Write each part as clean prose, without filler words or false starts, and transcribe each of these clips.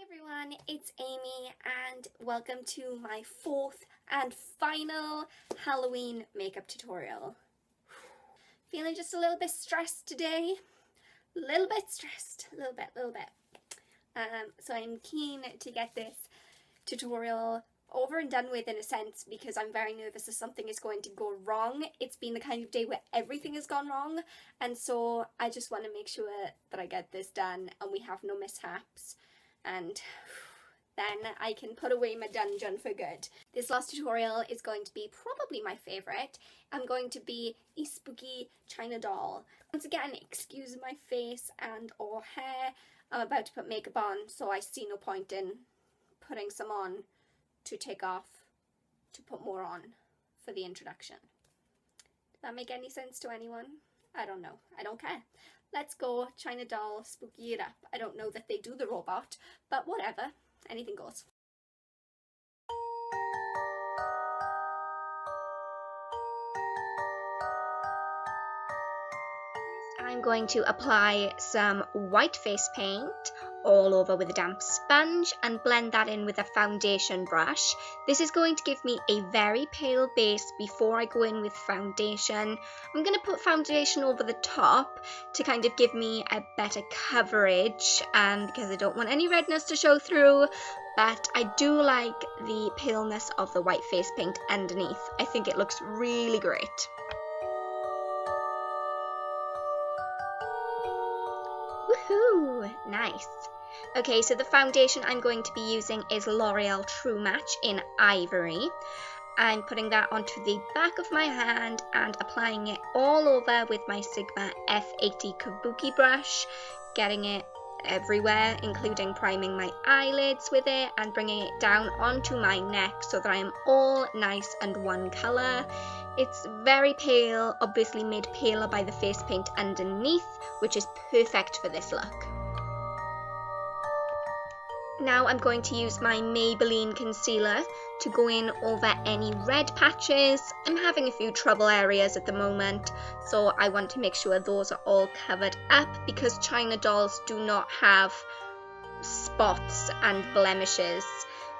Everyone, it's Amy and welcome to my fourth and final Halloween makeup tutorial. Feeling just a little bit stressed today. A little bit stressed. A little bit. So I'm keen to get this tutorial over and done with in a sense because I'm very nervous that something is going to go wrong. It's been the kind of day where everything has gone wrong, and so I just want to make sure that I get this done and we have no mishaps. And then I can put away my dungeon for good. This last tutorial is going to be probably my favourite. I'm going to be a spooky China doll. Once again, excuse my face and or hair. I'm about to put makeup on, so I see no point in putting some on to take off, to put more on for the introduction. Does that make any sense to anyone? I don't know. I don't care. Let's go China doll, spooky it up. I don't know that they do the robot, but whatever. Anything goes. I'm going to apply some white face paint all over with a damp sponge and blend that in with a foundation brush. This is going to give me a very pale base before I go in with foundation. I'm going to put foundation over the top to kind of give me a better coverage because I don't want any redness to show through, but I do like the paleness of the white face paint underneath. I think it looks really great. Woohoo! Nice. Okay, so the foundation I'm going to be using is L'Oreal True Match in Ivory. I'm putting that onto the back of my hand and applying it all over with my Sigma F80 kabuki brush, getting it everywhere, including priming my eyelids with it and bringing it down onto my neck so that I am all nice and one colour. It's very pale, obviously made paler by the face paint underneath, which is perfect for this look. Now I'm going to use my Maybelline concealer to go in over any red patches. I'm having a few trouble areas at the moment, so I want to make sure those are all covered up because China dolls do not have spots and blemishes.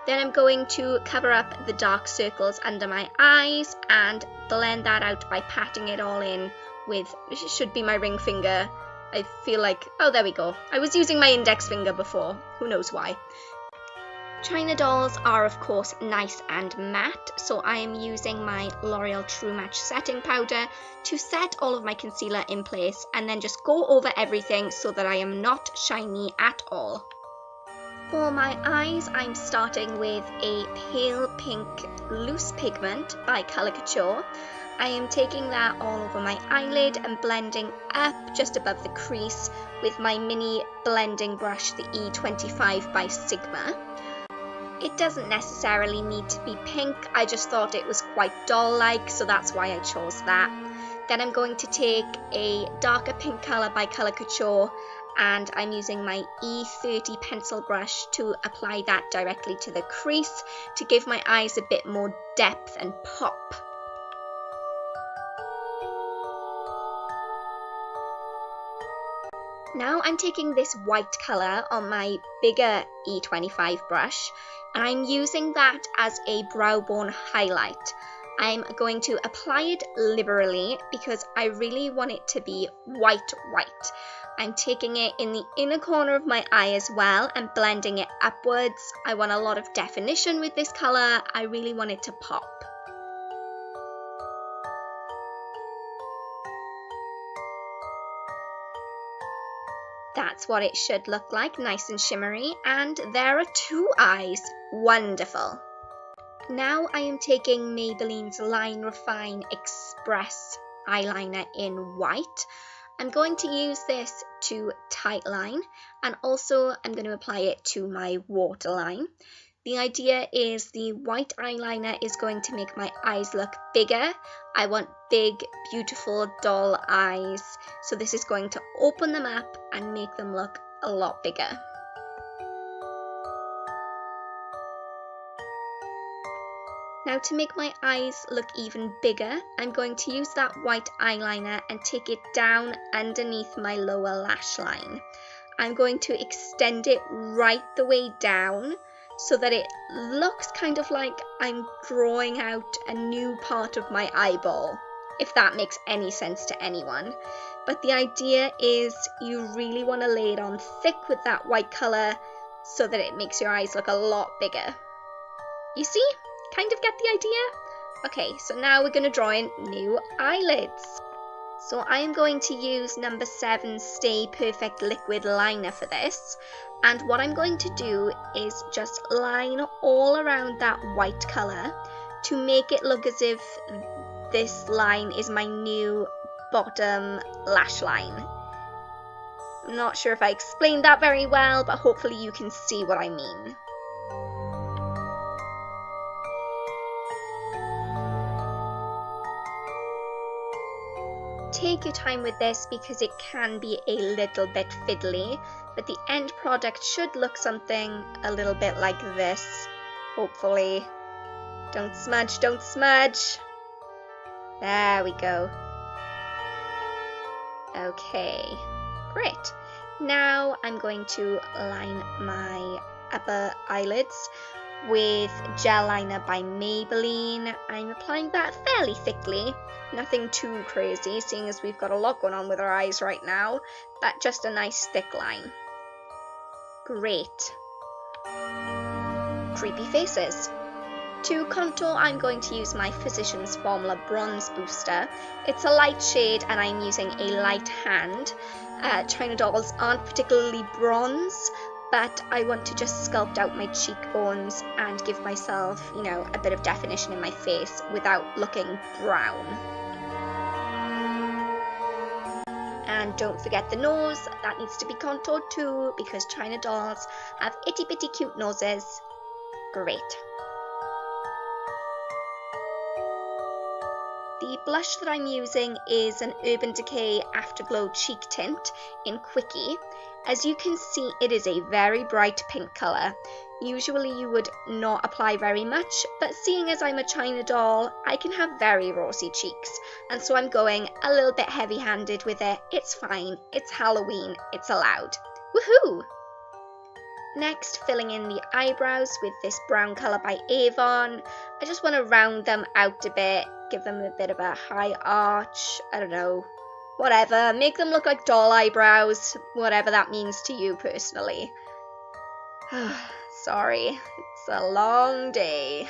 Then I'm going to cover up the dark circles under my eyes and blend that out by patting it all in with, it should be my ring finger. I feel like, oh, there we go. I was using my index finger before. Who knows why. China dolls are, of course, nice and matte, so I am using my L'Oreal True Match setting powder to set all of my concealer in place and then just go over everything so that I am not shiny at all. For my eyes, I'm starting with a pale pink loose pigment by Couture. I am taking that all over my eyelid and blending up just above the crease with my mini blending brush, the E25 by Sigma. It doesn't necessarily need to be pink, I just thought it was quite doll-like, so that's why I chose that. Then I'm going to take a darker pink colour by Couture and I'm using my E30 pencil brush to apply that directly to the crease to give my eyes a bit more depth and pop. Now I'm taking this white colour on my bigger E25 brush and I'm using that as a brow bone highlight. I'm going to apply it liberally because I really want it to be white. I'm taking it in the inner corner of my eye as well and blending it upwards. I want a lot of definition with this colour. I really want it to pop. That's what it should look like, nice and shimmery, and there are two eyes. Wonderful. Now I am taking Maybelline's Linerefine Express eyeliner in white. I'm going to use this to tightline and also I'm going to apply it to my waterline. The idea is the white eyeliner is going to make my eyes look bigger. I want big, beautiful doll eyes. So this is going to open them up and make them look a lot bigger. Now to make my eyes look even bigger, I'm going to use that white eyeliner and take it down underneath my lower lash line. I'm going to extend it right the way down so that it looks kind of like I'm drawing out a new part of my eyeball, if that makes any sense to anyone. But the idea is you really want to lay it on thick with that white colour so that it makes your eyes look a lot bigger. You see? Kind of get the idea? Okay, so now we're going to draw in new eyelids. So I am going to use number 7 Stay Perfect Liquid Liner for this. And what I'm going to do is just line all around that white colour to make it look as if this line is my new bottom lash line. I'm not sure if I explained that very well, but hopefully you can see what I mean. Take your time with this because it can be a little bit fiddly, but the end product should look something a little bit like this, hopefully. Don't smudge, don't smudge. There we go. Okay, great. Now I'm going to line my upper eyelids with gel liner by Maybelline. I'm applying that fairly thickly, nothing too crazy, seeing as we've got a lot going on with our eyes right now, but just a nice thick line. Great. Creepy faces. To contour, I'm going to use my Physicians Formula Bronze Booster. It's a light shade and I'm using a light hand. China dolls aren't particularly bronze, but I want to just sculpt out my cheekbones and give myself, you know, a bit of definition in my face without looking brown. And don't forget the nose, that needs to be contoured too, because China dolls have itty bitty cute noses. Great. The blush that I'm using is an Urban Decay Afterglow Cheek Tint in Quickie. As you can see, it is a very bright pink colour. Usually you would not apply very much, but seeing as I'm a China doll, I can have very rosy cheeks, and so I'm going a little bit heavy-handed with it. It's fine, it's Halloween, it's allowed. Woohoo! Next, filling in the eyebrows with this brown colour by Avon. I just want to round them out a bit, give them a bit of a high arch, I don't know, whatever, make them look like doll eyebrows, whatever that means to you personally. Sorry, it's a long day.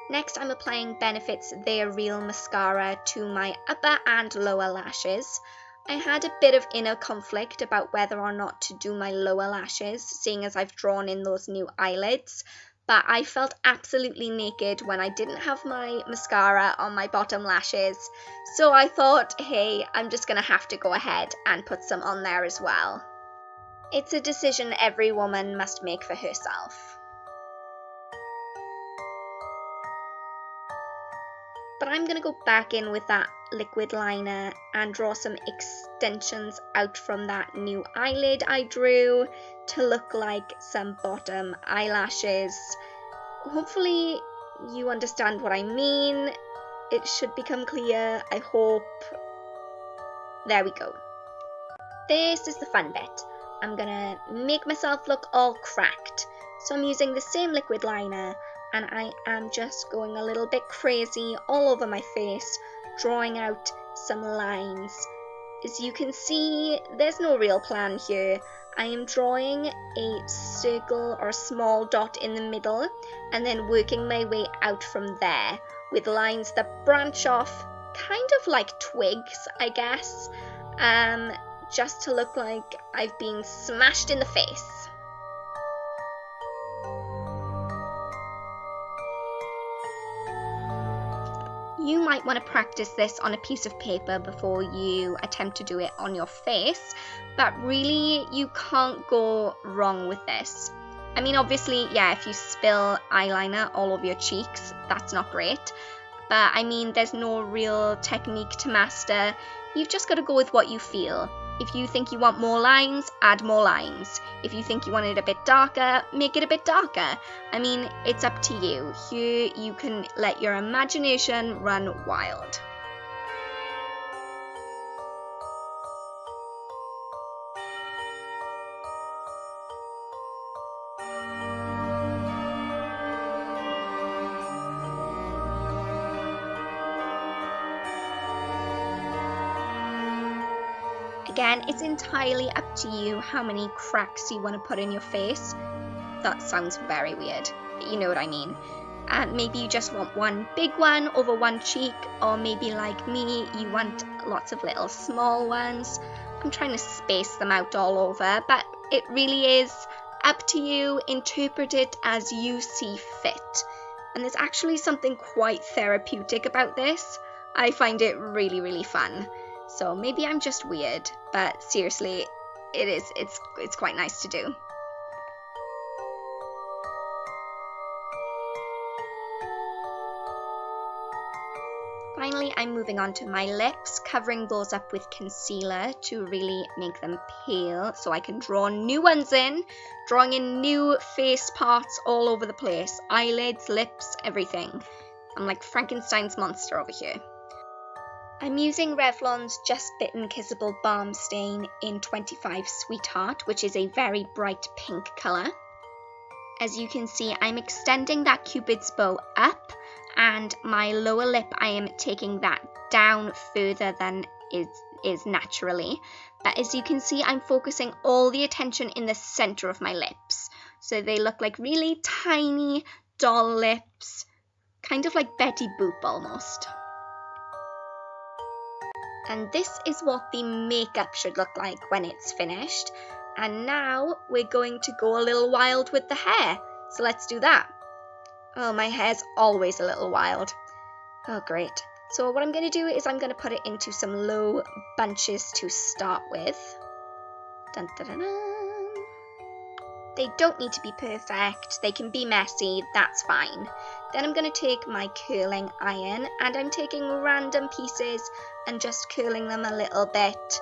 Next, I'm applying Benefit's They're Real Mascara to my upper and lower lashes. I had a bit of inner conflict about whether or not to do my lower lashes, seeing as I've drawn in those new eyelids, but I felt absolutely naked when I didn't have my mascara on my bottom lashes, so I thought, hey, I'm just going to have to go ahead and put some on there as well. It's a decision every woman must make for herself. But I'm going to go back in with that liquid liner and draw some extensions out from that new eyelid I drew to look like some bottom eyelashes. Hopefully you understand what I mean. It should become clear, I hope. There we go. This is the fun bit. I'm gonna make myself look all cracked. So I'm using the same liquid liner and I am just going a little bit crazy all over my face, drawing out some lines. As you can see, there's no real plan here. I am drawing a circle or a small dot in the middle and then working my way out from there with lines that branch off kind of like twigs, I guess, just to look like I've been smashed in the face. You might want to practice this on a piece of paper before you attempt to do it on your face, but really you can't go wrong with this. I mean, obviously, yeah, if you spill eyeliner all over your cheeks, that's not great, but I mean, there's no real technique to master. You've just got to go with what you feel. If you think you want more lines, add more lines. If you think you want it a bit darker, make it a bit darker. I mean, it's up to you. Here you can let your imagination run wild. Again, it's entirely up to you how many cracks you want to put in your face. That sounds very weird, but you know what I mean. Maybe you just want one big one over one cheek, or maybe like me, you want lots of little small ones. I'm trying to space them out all over, but it really is up to you. Interpret it as you see fit. And there's actually something quite therapeutic about this. I find it really, really fun. So maybe I'm just weird, but seriously, it's quite nice to do. Finally, I'm moving on to my lips, covering those up with concealer to really make them pale so I can draw new ones in, drawing in new face parts all over the place, eyelids, lips, everything. I'm like Frankenstein's monster over here. I'm using Revlon's Just Bitten Kissable Balm Stain in 25 Sweetheart, which is a very bright pink colour. As you can see, I'm extending that Cupid's bow up, and my lower lip, I am taking that down further than is naturally. But as you can see, I'm focusing all the attention in the center of my lips. So they look like really tiny doll lips, kind of like Betty Boop almost. And this is what the makeup should look like when it's finished. And now we're going to go a little wild with the hair. So let's do that. Oh, my hair's always a little wild. Oh, great. So what I'm going to do is I'm going to put it into some low bunches to start with. Dun, dun, dun, dun. They don't need to be perfect. They can be messy. That's fine. Then I'm going to take my curling iron and I'm taking random pieces and just curling them a little bit.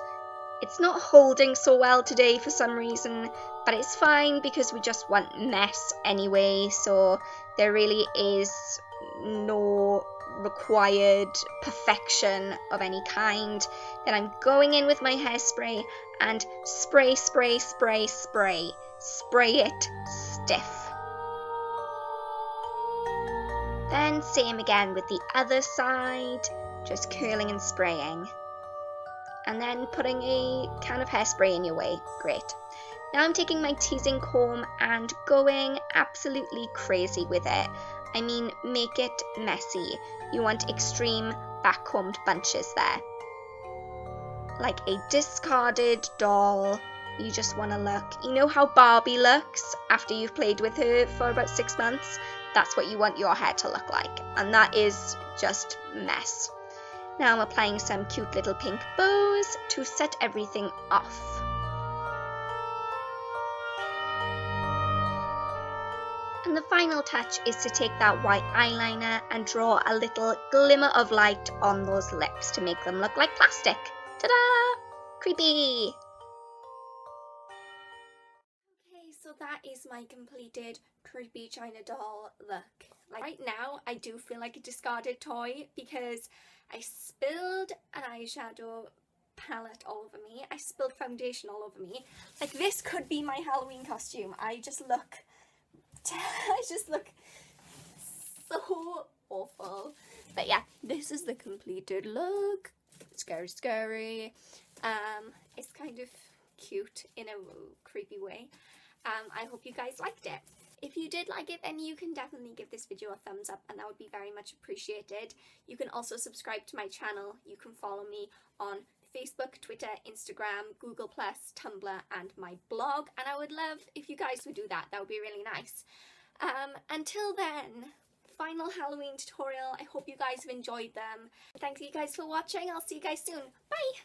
It's not holding so well today for some reason, but it's fine because we just want mess anyway, so there really is no required perfection of any kind. Then I'm going in with my hairspray and spray, spray, spray, spray. Spray it stiff. Then same again with the other side, just curling and spraying. And then putting a can of hairspray in your way. Great. Now I'm taking my teasing comb and going absolutely crazy with it. I mean, make it messy. You want extreme backcombed bunches there. Like a discarded doll. You just want to look, you know how Barbie looks after you've played with her for about 6 months? That's what you want your hair to look like. And that is just mess. Now I'm applying some cute little pink bows to set everything off. And the final touch is to take that white eyeliner and draw a little glimmer of light on those lips to make them look like plastic. Ta-da! Creepy! Okay, so that is my completed creepy China doll look. Like right now, I do feel like a discarded toy because I spilled an eyeshadow palette all over me. I spilled foundation all over me. Like this could be my Halloween costume. I just look so awful. But yeah, this is the completed look. Scary, scary. It's kind of cute in a creepy way. I hope you guys liked it. If you did like it, then you can definitely give this video a thumbs up and that would be very much appreciated. You can also subscribe to my channel. You can follow me on Facebook, Twitter, Instagram, Google+, Tumblr and my blog, and I would love if you guys would do that. That would be really nice. Until then, final Halloween tutorial. I hope you guys have enjoyed them. Thanks you guys for watching. I'll see you guys soon. Bye!